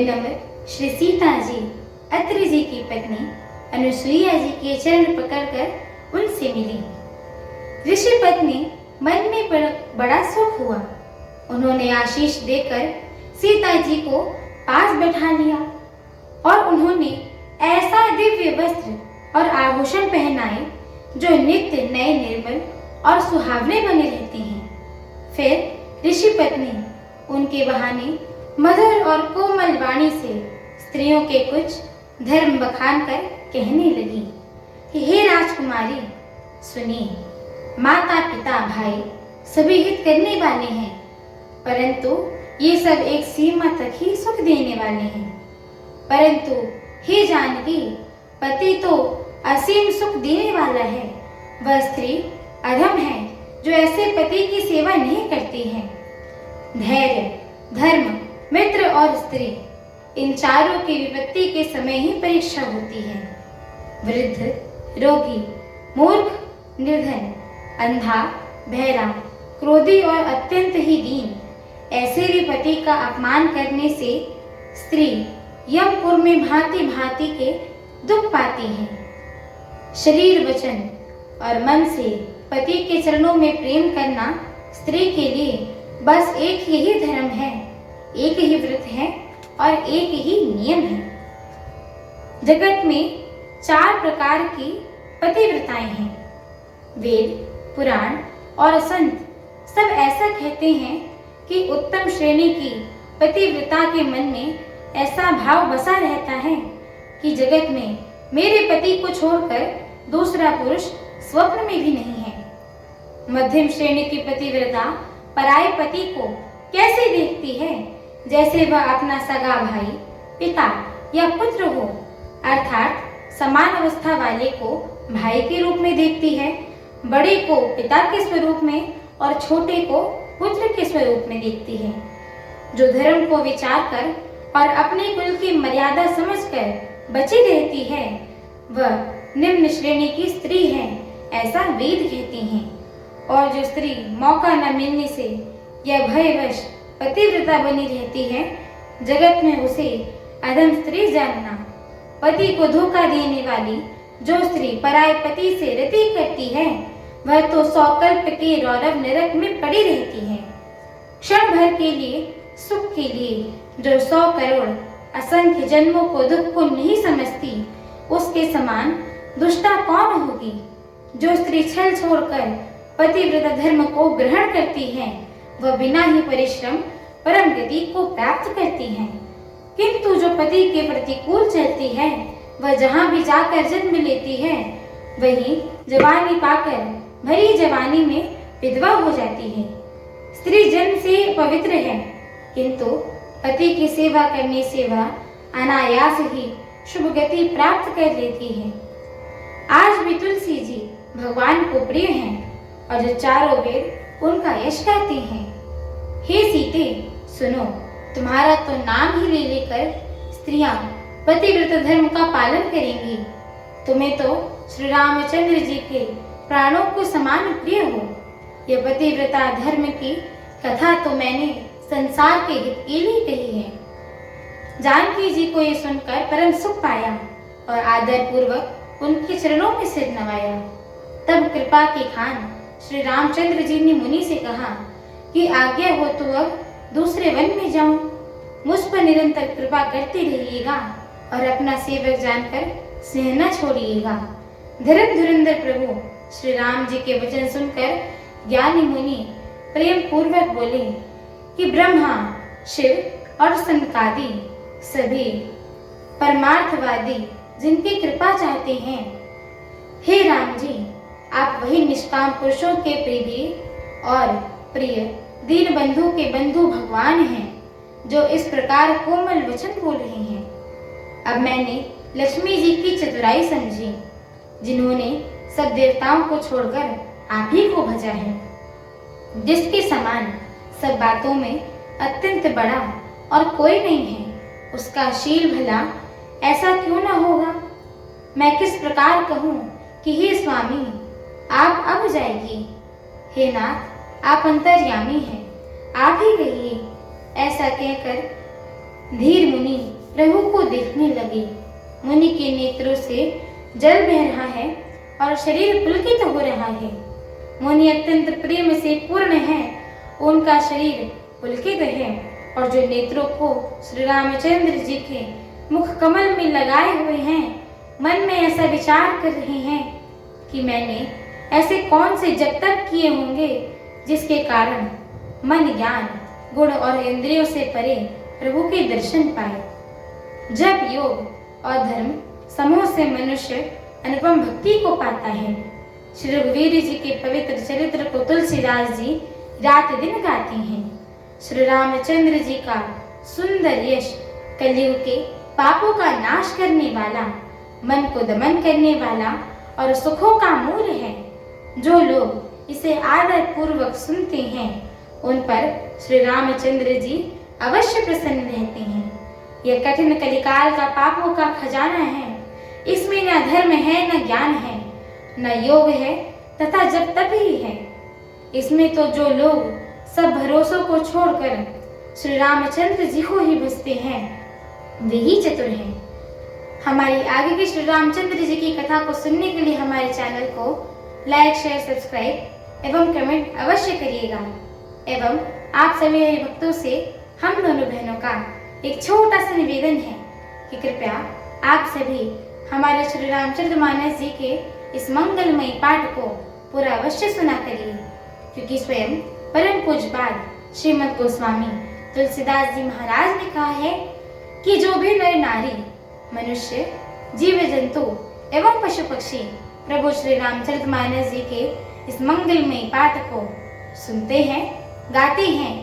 विनम्र श्री सीता जी अत्रि जी की पत्नी अनुसुईया जी के चरण पकड़कर उनसे मिली। ऋषि पत्नी मन में बड़ा सुख हुआ। उन्होंने आशीष देकर सीता जी को पास बैठा लिया और उन्होंने ऐसा दिव्य वस्त्र और आभूषण पहनाए जो नित्य नए निर्मल और सुहावने बने रहते हैं। फिर ऋषि पत्नी उनके बहाने मधुर और कोमल वाणी से स्त्रियों के कुछ धर्म बखान कर कहने लगी कि हे राजकुमारी सुनिए, माता पिता भाई सभी हित करने वाले हैं, परंतु ये सब एक सीमा तक ही सुख देने वाले हैं। परंतु हे जानकी, पति तो असीम सुख देने वाला है। वह स्त्री अधम है जो ऐसे पति की सेवा नहीं करती है। धैर्य, धर्म, मित्र और स्त्री, इन चारों की विपत्ति के समय ही परीक्षा होती है। वृद्ध, रोगी, मूर्ख, निर्धन, अंधा, बहरा, क्रोधी और अत्यंत ही दीन, ऐसे भी पति का अपमान करने से स्त्री यमपुर में भांति भांति के दुख पाती है। शरीर, वचन और मन से पति के चरणों में प्रेम करना स्त्री के लिए बस एक यही धर्म है, एक ही व्रत है और एक ही नियम है। जगत में 4 प्रकार की पतिव्रताएं हैं। वेद, पुराण और संत सब ऐसा कहते हैं कि उत्तम श्रेणी की पतिव्रता के मन में ऐसा भाव बसा रहता है कि जगत में मेरे पति को छोड़कर दूसरा पुरुष स्वप्न में भी नहीं है। मध्यम श्रेणी की पतिव्रता पराये पति को कैसे देखती है, जैसे वह अपना सगा भाई, पिता या पुत्र हो, अर्थात समान अवस्था वाले को भाई के रूप में देखती है, बड़े को पिता के स्वरूप में और छोटे को पुत्र के स्वरूप में देखती है। जो धर्म को विचार कर और अपने कुल की मर्यादा समझकर बची रहती है, वह निम्न श्रेणी की स्त्री है, ऐसा वेद कहती हैं। और जो स्त्री मौका न मिलने से या भयवश पतिव्रता बनी रहती है, जगत में उसे अधम स्त्री जानना। पति को धोखा देने वाली जो स्त्री पराये पति से रति करती है, वह तो 100 कल्प के रौरव नरक में पड़ी रहती है। क्षण भर के लिए सुख के लिए जो 100 करोड़ असंख्य जन्मों को दुख को नहीं समझती, उसके समान दुष्टा कौन होगी। जो स्त्री छल छोड़कर पतिव्रता धर्म को ग्रहण करती है, वह बिना ही परिश्रम परम गति को प्राप्त करती है। किंतु जो पति के प्रतिकूल चलती है, वह जहाँ भी जाकर जन्म लेती है, वही जवानी पाकर भरी जवानी में विधवा हो जाती है। स्त्री जन्म से पवित्र है, किंतु पति की सेवा करने से वह अनायास ही शुभ गति प्राप्त कर लेती है। आज भी तुलसी जी भगवान को प्रिय हैं और जो चारों वेद उनका यश गाते हैं। हे सीते, सुनो, तुम्हारा तो नाम ही ले लेकर स्त्रियां पतिव्रत धर्म का पालन करेंगी। तुम्हें तो श्री रामचंद्र जी के प्राणों को समान प्रिय हो। यह पतिव्रता धर्म की कथा तो मैंने संसार के हित के लिए कही है। जानकी जी को ये सुनकर परम सुख पाया और आदर पूर्वक उनके चरणों में सिर नवाया। तब कृपा के खान श्री रामचंद्र जी ने मुनि से कहा कि आज्ञा हो तो अब दूसरे वन में जाऊं। मुझ पर निरंतर कृपा करते रहिएगा और अपना सेवक जानकर स्नेह न छोड़िएगा। धर्म धुरंधर प्रभु श्री राम जी के वचन सुनकर ज्ञानी मुनि प्रेम पूर्वक बोले कि ब्रह्मा, शिव और सनकादि सभी परमार्थवादी जिनकी कृपा चाहते हैं, हे राम जी, आप वही निष्काम पुरुषों के प्रिय और प्रिय दीन बंधु के बंधु भगवान हैं, जो इस प्रकार कोमल वचन बोल रहे हैं। अब मैंने लक्ष्मी जी की चतुराई समझी, जिन्होंने सब देवताओं को छोड़कर आप ही को भजा है। जिसके समान सब बातों में अत्यंत बड़ा और कोई नहीं है, उसका शील भला ऐसा क्यों न होगा। मैं किस प्रकार कहूँ कि हे स्वामी, आप अब जाएगी। हे नाथ, आप अंतर्यामी हैं, आप ही कहिए। ऐसा कहकर धीर मुनि प्रभु को देखने लगे। मुनि के नेत्रों से जल बह रहा है और शरीर पुलकित हो रहा है। मुनि अत्यंत प्रेम से पूर्ण है, उनका शरीर पुलकित है और जो नेत्रों को श्री रामचंद्र जी के मुख कमल में लगाए हुए हैं, मन में ऐसा विचार कर रहे हैं कि मैंने ऐसे कौन से जप तप किए होंगे जिसके कारण मन, ज्ञान, गुण और इंद्रियों से परे प्रभु के दर्शन पाए। जब योग और धर्म समूह से मनुष्य अनुपम भक्ति को पाता है। श्री रघुवीर जी के पवित्र चरित्र को तुलसीदास जी रात दिन गाते हैं। श्री रामचंद्र जी का सुंदर यश कलयुग के पापों का नाश करने वाला, मन को दमन करने वाला और सुखों का मूल है। जो लोग इसे आदर पूर्वक सुनते हैं, उन पर श्री रामचंद्र जी अवश्य प्रसन्न रहते हैं। यह कठिन कलिकाल का पापों का खजाना है। इसमें न धर्म है, न ज्ञान है, न योग है तथा जब तप ही है। इसमें तो जो लोग सब भरोसों को छोड़कर श्री रामचंद्र जी को ही भजते हैं, वे ही चतुर हैं। हमारी आगे की श्री रामचंद्र जी की कथा को सुनने के लिए हमारे चैनल को लाइक, शेयर, सब्सक्राइब एवं कमेंट अवश्य करिएगा। एवं आप सभी हरि भक्तों से हम दोनों बहनों का एक छोटा सा निवेदन है कि कृपया आप सभी हमारे श्री रामचरितमानस जी के इस मंगलमयी पाठ को पूरा अवश्य सुना करिए, क्योंकि स्वयं परम पूज्यपाद श्रीमद गोस्वामी तुलसीदास जी महाराज ने कहा है कि जो भी नर नारी, मनुष्य, जीव जंतु एवं पशु पक्षी प्रभु श्री रामचरितमानस जी के इस मंगलमयी पाठ को सुनते हैं, गाते हैं,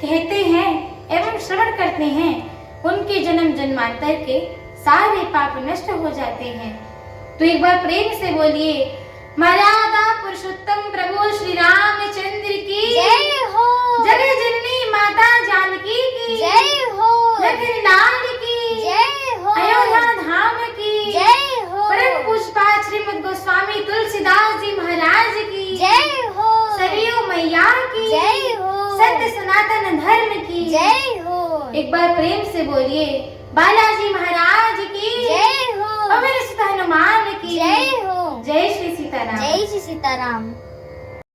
कहते हैं एवं श्रवण करते हैं, उनके जन्म जन्मांतर के सारे पाप नष्ट हो जाते हैं। तो एक बार प्रेम से बोलिए, मर्यादा पुरुषोत्तम प्रभु श्री रामचंद्र की जय हो। जगत जननी माता जानकी की जय हो। लखन लाल की जय हो। अयोध्या धाम की जय हो। परम पूज्यपाद श्रीमद गोस्वामी तुलसीदास जी महाराज की जय हो। सरयू मैया की जय हो। सत्य सनातन धर्म की जय हो। एक बार प्रेम से बोलिए, बालाजी महाराज की जय हो। और मेरे सुत हनुमान की जय हो। जय श्री सीताराम। जय श्री सीताराम।